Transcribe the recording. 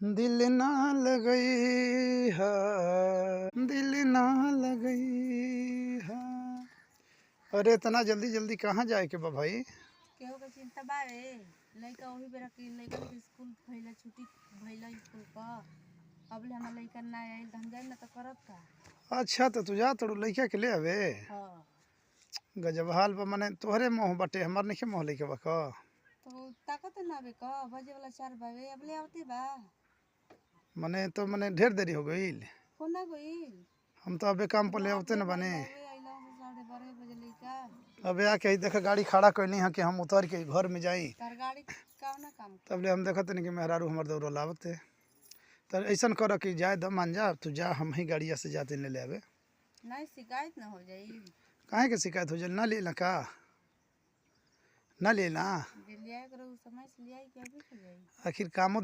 दिल ना लगई है, दिल ना लगई है। अरे इतना जल्दी जल्दी कहाँ जाए के बा भाई? केहू के चिंता बावे। लइका ओही बेरा के लइकन के स्कूल भइला छुट्टी भइला स्कूल क। अबले हमर लइका ना आइल त हम जाइम ना त करब का। अच्छा तो तू जा तोड़ लइका के ले आवे। हाँ गजब हाल बा, मने तोहरे मोह बाटे, हमार नहीं मोह लइका बा का। तो ताकत ना बे क बजे वाला 4 बावे अबले आवते बा। मने तो मने ढेर देरी हो गईल। होना गइल हम तो अबे काम पर ले रात आवते न भर बने। बावे आइला से 12:30 बजे लइका। अबे आके ही देख गाड़ी खड़ा कैली है कि हम उतर के घर में जाई। तार गाड़ी कावना काम के। तबले हम देखत नहीं कि मेहरारू हमर दौड़ लावते। तो ऐसा कर कि जाए दम मान जा, तू जा, हम ही गाड़िया से जाते ले आवे। नहीं शिकायत ना हो जाई। काहे के शिकायत हो जाए? ना ले ला का, ना ले ला। जे लिया करो समय से लिया के अभी हो जाई। आखिर कामो